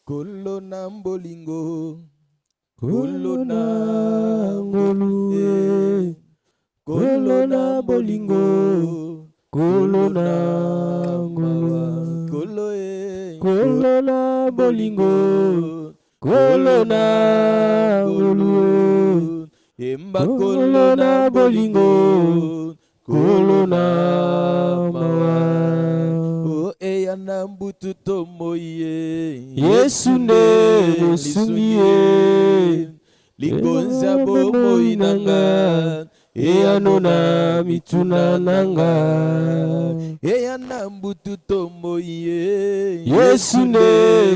Kolona bolingo, kolona ngolu, kolona bolingo, kolona ngolu, kolona bolingo, kolona ngolu, emba kolona bolingo, kolona mawa. Eyana mbutu tomoye Yesu nde musungiye likonza bomoyi nanga eyanona mituna nanga eyana mbutu tomoye Yesu nde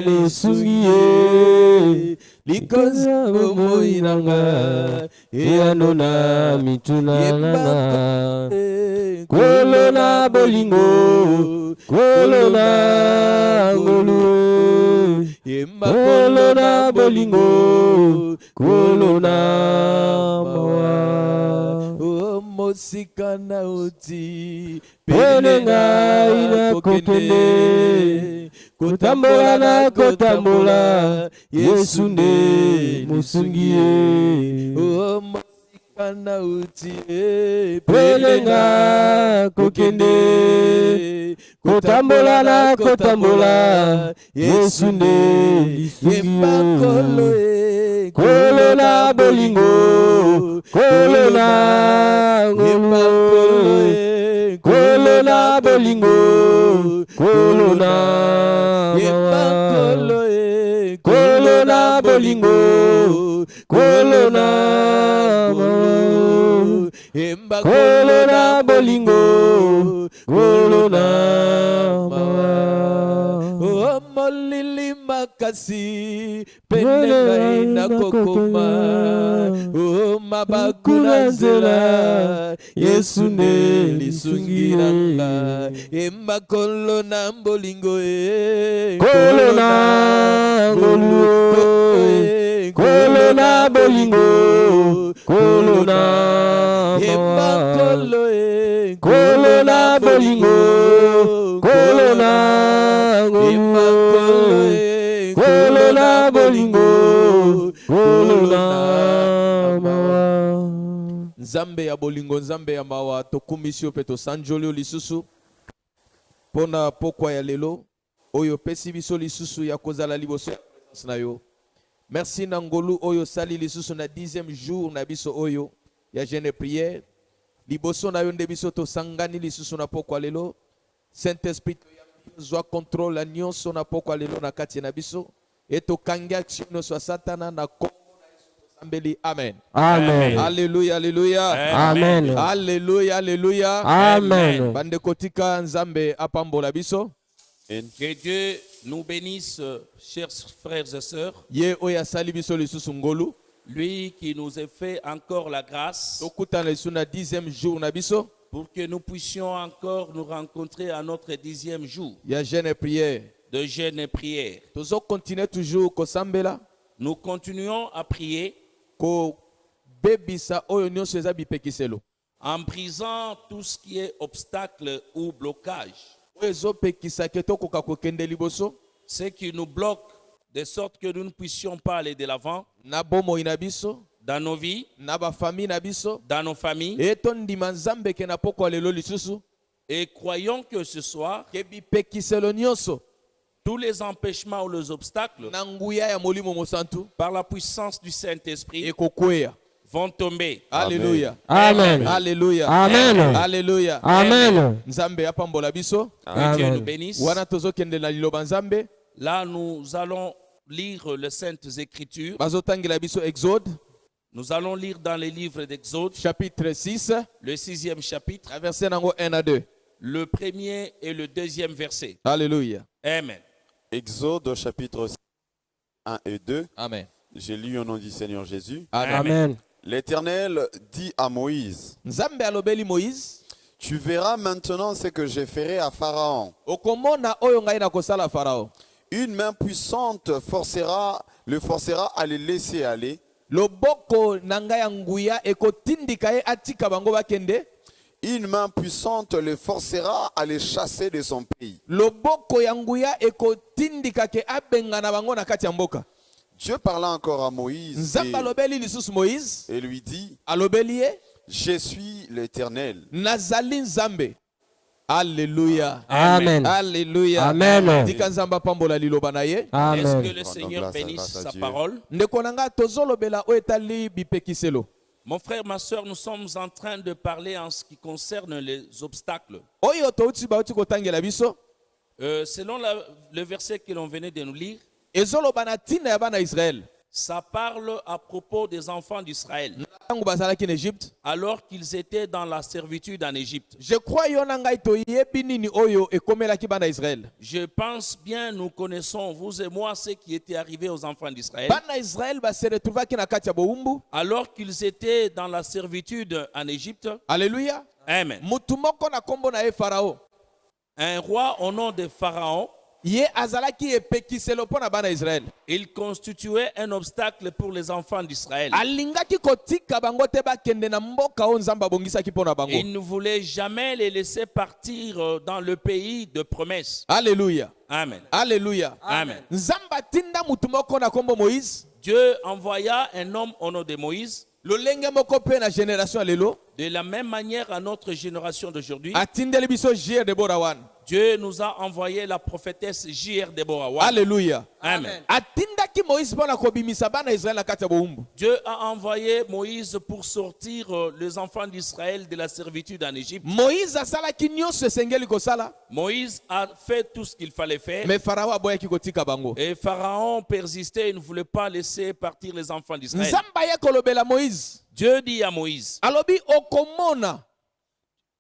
musungiye likonza bomoyi nanga eyanona mituna nanga kolona bolingo kolona ngolu kolona bolingo kolona mawa mosika na uti pene ngai na kokende kotambola na kotambola Yesu nde musungiye na uti pelenga kokende kotambola na kotambola Yesu nde lisungiye kolona bolingo kolona ngolu kolona bolingo kolona kolona bolingo kolona kolona bolingo kolona mawa molili makasi penengai na kokoma mabakuna nzela Yesu nde lisungiranga emba kolona bolingo kolona ngolu kolona bolingo kolona kolona bolingo kolona kolona bolingo kolona mawa nzambe ya bolingo nzambe ya mawa tokumisio pe tosanjoli lisusu pona pokwa ya lelo oyo pesi biso lisusu ya kozala liboso ya presence na yo. Merci na ngolu oyo sali lisusu na 10e jour na biso oyo ya jeûne prière liboso na yo nde biso tosangani lisusu na pokwa lelo. Saint-Esprit zwa contrôle nyonso na pokwa lelo na kati na biso et tokangi action nyonso ya satana na kombo na Yesu tosambeli. Amen. Amen. Alléluia, alléluia. Amen. Alléluia, alléluia. Amen. Bande kotika nzambe apambola biso. Que Dieu nous bénisse, chers frères et sœurs. Ye oya sali biso lisusu ngolu. Lui qui nous a fait encore la grâce Tokutana lisusu na 10e jour na biso pour que nous puissions encore nous rencontrer à notre 10e jour ya jeûne et prière. de jeûne et prière. Tozo continuer toujours kosambela Nous continuons à prier ko bebisa oyo nyonso eza bipekiselo en brisant tout ce qui est obstacle ou blocage. oyo ezopekisa ke tokoka kokende liboso Ce qui nous bloque de sorte que nous ne puissions pas aller de l'avant na bomoi na biso dans nos vies, na bafamille na biso dans nos familles. e tondima nzambe ke na pokwa lelo lisusu Et croyons que ce soir, ke bipekiselo nyonso tous les empêchements ou les obstacles, na nguya ya molimo mosantu par la puissance du Saint-Esprit, ekokweya. vont tomber. Alléluia. Amen. Alléluia. Amen. Alléluia. Amen. Nzambe apambola biso Que Dieu Amen. nous bénisse. wana tozokende na liloba nzambe Là, nous allons lire les Saintes Écritures. bazotangela biso Exode Nous allons lire dans les livres d'Exode, chapitre 6 le 6e chapitre, verset nango 1 à 2. le 1er et le 2e verset. Alléluia. Amen. Exode chapitre 1 et 2. Amen. J'ai lu au nom du Seigneur Jésus. Amen. Amen. L'Éternel dit à Moïse, Nzambe alobeli Moïse tu verras maintenant ce que je ferai à Pharaon. okomona oyo ngai na kosala Farao. Une main puissante le forcera à les laisser aller. Loboko na ngai ya nguya ekotindika ye atika bango bakende. une main puissante le forcera à les chasser de son pays. loboko ya nguya ekotindika ke abengana bango na kati ya mboka. Dieu parla encore à Moïse Nzambe alobeli lisusu Moïse, et lui dit, alobeli ye, je suis l'Éternel. nazali Nzambe. Alléluia. Amen. Alléluia. Amen. Tika Nzamba pambola liloba na ye. Est-ce que Amen. le Rendons Seigneur grâce à bénisse sa Dieu. parole? Ndeko nanga tozolobela oyo etali bipekiselo. Mon frère, ma soeur, nous sommes en train de parler en ce qui concerne les obstacles. Oyo touti bauti kotangela biso. Selon le verset que l'on venait de nous lire, Ezoloba na tina ya bana Israël. ça parle à propos des enfants d'Israël, Tangu bazalaki en Égypte. alors qu'ils étaient dans la servitude en Égypte. Je crois yo na ngai toyebi nini oyo ekomelaki bana Israël. Je pense bien, nous connaissons, vous et moi, ce qui était arrivé aux enfants d'Israël. Bana Israël ba se retrouvaki na kati ya bowumbu. Alors qu'ils étaient dans la servitude en Égypte, Alléluia. amen. Mutu moko na kombo na ye Farao. Un roi au nom de Pharaon, Ye azalaki epekiselo mpo na bana Israël. il constituait un obstacle pour les enfants d'Israël. Alingaki kotika bango te bakende na mboka oyo Nzambe abongisaki mpo na bango. Il ne voulait jamais les laisser partir dans le pays de promesse. Alléluia. Amen. Alléluia. Amen. Nzambe atinda mutu moko na kombo Moïse. Dieu envoya un homme au nom de Moïse. Lolenge moko pe na génération ya lelo. De la même manière à notre génération d'aujourd'hui, Atindeli biso J.R. Deborah wan. Dieu nous a envoyé la prophétesse J.R. Deborah. Alléluia. Amen. Atindaki Moïse mpo na kobimisa bana Israël na kati ya bowumbu. Dieu a envoyé Moïse pour sortir les enfants d'Israël de la servitude en Égypte. Moïse asalaki nyonso esengeli kosala. Moïse a fait tout ce qu'il fallait faire. Mais Farao aboyaki kotika bango. Et Pharaon persistait, il ne voulait pas laisser partir les enfants d'Israël. Nzambe aye kolobela Moïse. Dieu dit à Moïse, Alobi okomona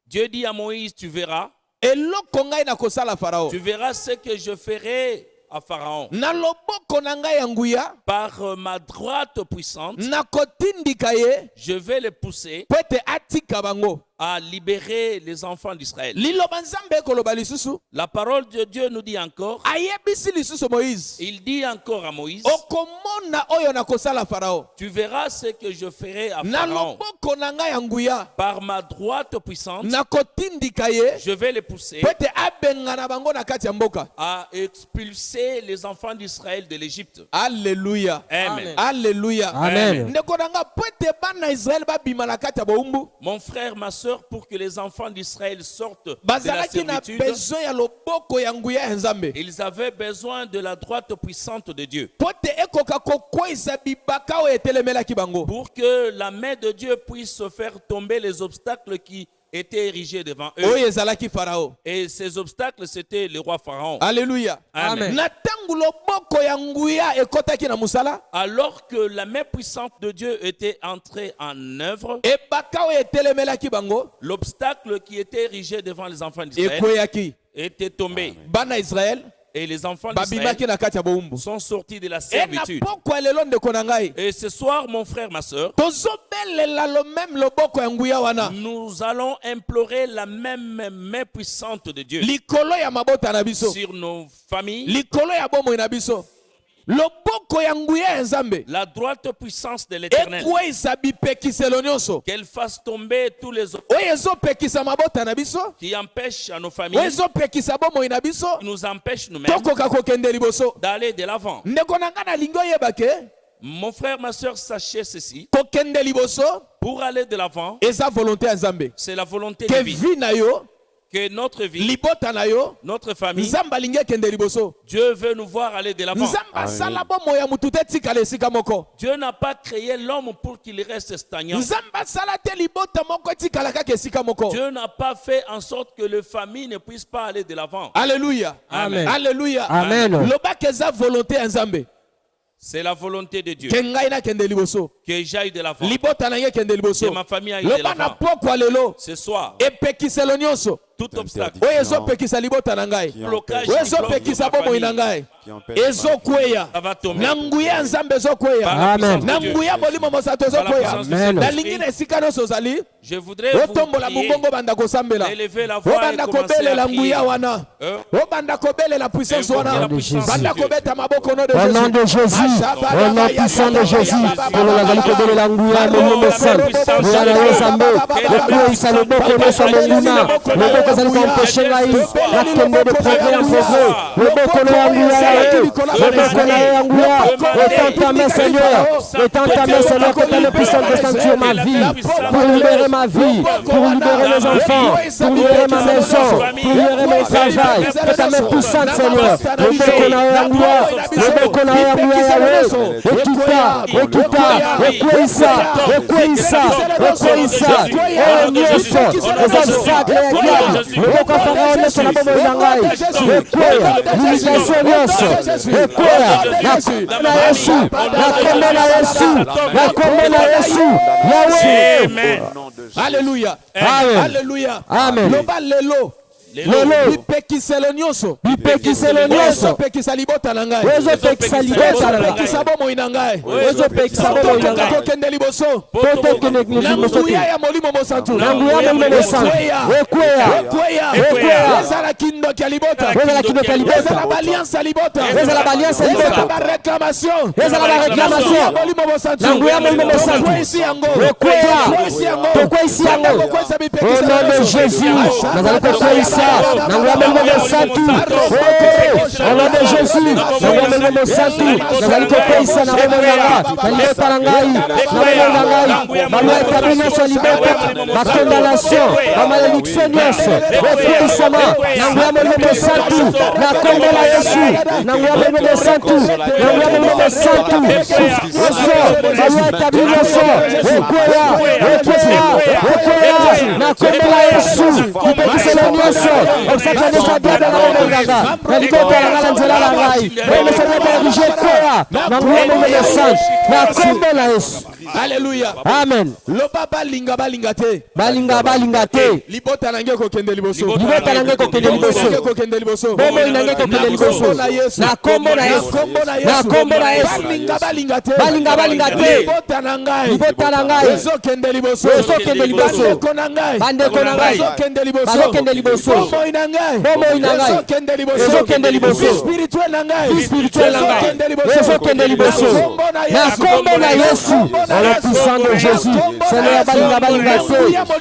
Dieu dit à Moïse, tu verras eloko ngai na kosala Farao. ce que je ferai à Pharaon. Na loboko na ngai ya nguya Par ma droite puissante, nakotindika ye je vais les pousser po ete atika bango. à libérer les enfants d'Israël. Liloba Nzambe ekoloba lisusu. La parole de Dieu nous dit encore, Ayebisi lisusu Moïse. il dit encore à Moïse, Okomona oyo na kosala Farao. tu verras ce que je ferai à Na Pharaon. loboko na ngai ya nguya Par ma droite puissante, nakotindika ye je vais les pousser po ete abengana bango na kati ya mboka. à expulser les enfants d'Israël de l'Égypte. Alléluia. Amen. Alléluia. Amen. Ndeko na nga po ete bana Israël babima na kati ya bowumbu. Mon frère, ma soeur, pour que les enfants d'Israël sortent de la Bazalaki na servitude, besoin ya loboko ya nguya ya Nzambe. ils avaient besoin de la droite puissante de Dieu. Po ete ekoka kokweyisa bibaka oyo etelemelaki bango. Pour que la main de Dieu puisse faire tomber les obstacles qui étaient érigés devant eux. Oyo ezalaki Farao. Et ces obstacles, c'était le roi Pharaon. Alléluia. Amen. Na tangu loboko ya nguya ekotaki na musala, Alors que la main puissante de Dieu était entrée en œuvre, ebaka oyo etelemelaki bango l'obstacle qui était érigé devant les enfants d'Israël ekweyaki. était tombé. Bana Israël Et les enfants d'Israël babimaki na kati ya bowumbu. sont sortis de la E na servitude. poko ya lelo ndeko na ngai Et ce soir, mon frère, ma soeur, tozobelela lo même loboko ya nguya wana nous allons implorer la même main puissante de Dieu likolo ya mabota na biso, sur nos familles, likolo ya bomoi na biso. Loboko ya nguya ya Nzambe la droite puissance de l'Éternel, ekweyisa bipekiselo nyonso qu'elle fasse tomber tous les autres oyo ezopekisa mabota na biso, qui empêchent à nos oyo familles, ezopekisa bomoi na biso qui nous empêchent nous-mêmes tokoka kokende liboso. d'aller de l'avant. Ndeko na ngai nalingi oyeba ke Mon frère, ma soeur, sachez ceci, kokende liboso pour aller de l'avant, eza volonté ya Nzambe. c'est la volonté Ke divine. vi na yo, Que notre vie, libota na yo, notre famille, Nzambe alingi ekende liboso. Dieu veut nous voir aller de l'avant. Nzambe asala bomoi ya mutu te etikala esika moko. Dieu n'a pas créé l'homme pour qu'il reste stagnant. Nzambe asala te libota moko etikala kaka esika moko. Dieu n'a pas fait en sorte que les familles ne puissent pas aller de l'avant. Alléluia. Amen. Alléluia. Amen. Lobaka eza volonté ya Nzambe. C'est la volonté de Dieu Ke ngai nakende liboso. que j'aille de l'avant, Libota na ye kende liboso. que ma famille aille de Loba na l'avant. pokwa lelo Ce soir, epekiselo nyonso tout obstacle, oyo ezopekisa libota na ngai, blocage, oyo qui bloque ezopekisa ma bomoi na famille, ngai Qui empêche ma ezokweya ça va tomber. na nguya ya Nzambe ezokweya Par la Amen. puissance na de Dieu. nguya bolimo mosato Par la ezokweya. puissance du Amen. nalingi Saint-Esprit, na esika nyonso ozali je voudrais vous otombola prier mongongo banda kosambela, d'élever la voix et obanda commencer kobelela à nguya prier. wana, Hein? obanda kobelela puissance Invoquer wana, la puissance banda de Dieu. kobeta maboko no de Au nom de Jésus, au nom puissant de Jésus, pour la tozali kobelela nguya molimo santo nguya na yo nzambe okweyisa loboko nyonso ya monguna loboko ezali koempeshe ngai nakende de progrès en progrès loboko na ya nguya na ye loboko na yo ya nguya étends ta main Seigneur étends ta main Seigneur que ta main puissante descende sur ma vie pour libérer ma vie pour libérer mes enfants pour libérer ma maison pour libérer mon travail que ta main puissante Seigneur loboko na yo ya nguya loboko na yo ya nguya ya we ekita ekweyisa oyo nyonso eza obstacle ya diable loboko ya farao nyonso na bomoi na ngai ekweya limitation nyonso ekweya na yesu na kombo na yesu na kombo na yesu yawe Alléluia. Amen. Alléluia. Amen. Loba lelo. lelo Bipekiselo nyonso. bipekiselo nyonso Bipekisa libota na ngai. ozopekisa libota na ngai Bipekisa bomoi na ngai. ozopekisa bomoi na ngai Tokende liboso. po tokende liboso Nguya te ya molimo mosantu. na nguya molimo santo ekweya Ezala kindoki ya libota. ezala kindoki ya libota Ezala baliansa libota. ezala baliansa ya libota Ezala réclamation. ezala bareklamation Molimo mosantu. na nguya molimo mosantu Tokwesi yango. ekweya Tokwesi yango. tokweyisa yango au nom de Jésus nazali kokweyisa na nguya molimo mosantu au nom de Jésus na nguya molimo mosantu nazali kokweyisa na bomoi na nga na libota na ngai na bomoi na ngai bamwa etabi nyonso ya libota bakondamnation bamalédiction nyonso ekweyisama na nguya molimo mosantu na kombo na Yesu na nguya molimo mosantu na nguya molimo mosantu oso bamwa etabi nyonso ekweya na kombo na Yesu bipekiselo nyonso obstacle nyonso ya diable na bomoi na nga na libota na nga na nzela na ngai bomesanyaka erige ekweya na nguya molimo mosantu na kombo na Yesu. Alléluia. Amen. Loba balinga te. balinga te Libota nange kokende liboso. libota nange kokende liboso Kokende liboso. bomoi nange kokende liboso na kombo na Yesu na kombo na Yesu Balinga te. balinga te Libota na ngai. libota na ngai Ezokende liboso. ezokende liboso Bandeko na ngai. bandeko na ngai Bazokende liboso. bazokende liboso Bomoi na ngai. bomoi na ngai Ezokende liboso. ezokende liboso Vie spirituelle na ngai. vie spirituelle na ngai ezokende liboso na kombo na Yesu dans le puissant de Jésus Seigneur balinga te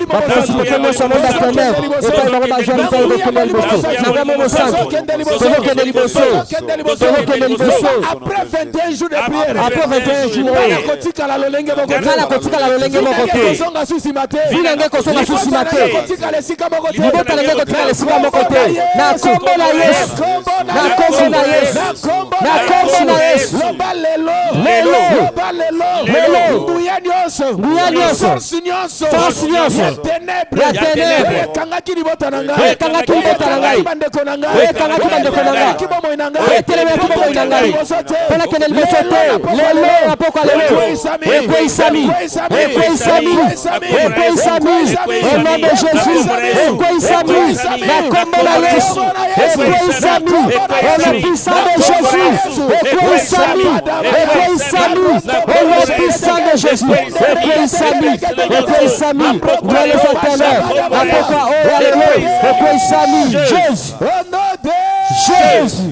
baprincipauté nyonso monde ya ténèbre epai bango bazwa misala kokende liboso na nguya molimo santu tozokende liboso tozokende liboso après 21 jours de prière. après 21 jours oyo Kotikala lolenge moko te. nzala kotikala lolenge moko te Kozonga susima te. vi nange kozonga susima te Kotikala esika moko te. libota nange kotikala esika moko te na kombo na Yesu na kombo na Yesu na kombo na Yesu Loba lelo. Lelo. Loba lelo. Lelo. Nguya nyonso. Nguya nyonso. Force nyonso. Force nyonso. Ya ténèbre. Ya ténèbre. Ekangaki libota na ngai. Ekangaki libota na ngai. Bandeko na ngai. Ekangaki bandeko na ngai. Kibomoi na ngai. etelemelaki bomoi na ngai mpo nakende liboso te lelo na pokwa lelo ekweyisami au nom de Jésus ekweyisami na kombo na Yesu ekweyisami au nom puissant de Jésus ekweyisami au nom puissant de Jésus ekweyisami gloire aux éternels na pokwa oyo lelo ekweyisami Jésus Jésus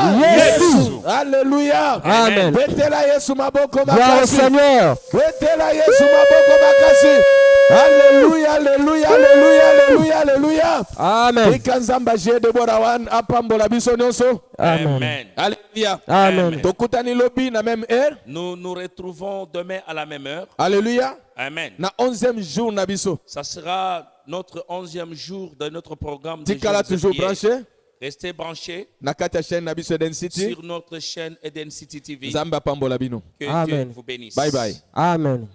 Yesu. Alléluia. Amen. Betela Yesu maboko Gloire au makasi. Seigneur. Betela Yesu maboko makasi. Alléluia, alléluia, alléluia, alléluia, alléluia. Amen. Ikanzamba je Debora wan apambola biso nyonso. Amen. Alléluia. Amen. Tokutani lobi na même heure. Nous nous retrouvons demain à la même heure. Alléluia. Amen. Na 11e jour na biso. Ça sera notre 11e jour de notre programme de Tikala jeûne et toujours prière. branché. Restez branchés Na kata chaîne na biso Eden City. sur notre chaîne Eden City TV. Zamba pambola bino. Que Dieu Amen. vous bénisse. Bye bye. Amen.